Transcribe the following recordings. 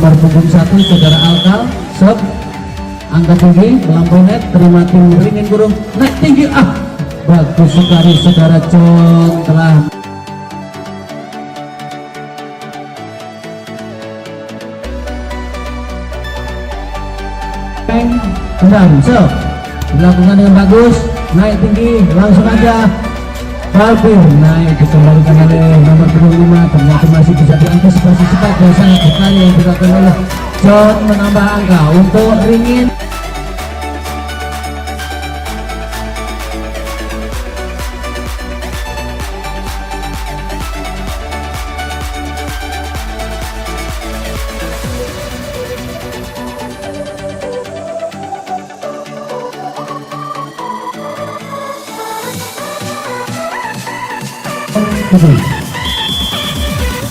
nomor punggung 1 saudara Alkal. Sok angkat tinggi melampaui net, terima tim ringin burung naik tinggi, bagus sekali saudara John telah kembali. So dilakukan dengan bagus, naik tinggi langsung aja Balvin naik dikembalikan oleh nomor 25, ternyata masih bisa diantisipasi cepat dan sangat sekali yang dilakukan oleh John, menambah angka untuk ringin.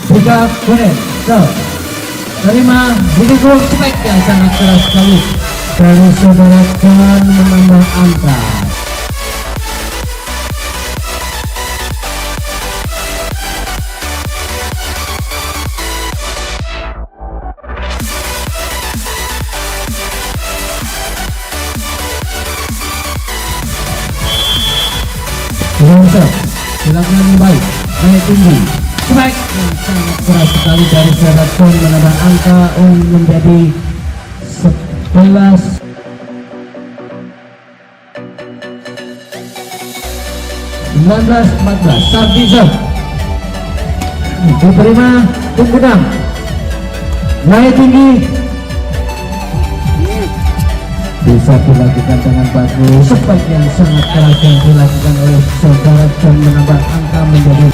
Tiga kuning, so terima didukung spek yang sangat keras sekali dari saudara John, menambah angka. Dilakukan yang baik, naik tinggi, strike yang sangat keras sekali dari saudara John, menambah angka menjadi 11. 19-14. Sardizo diterima Tungkudang, naik tinggi, bisa dilakukan dengan bagus, spike yang sangat keras yang dilakukan oleh saudara John, menambah angka menjadi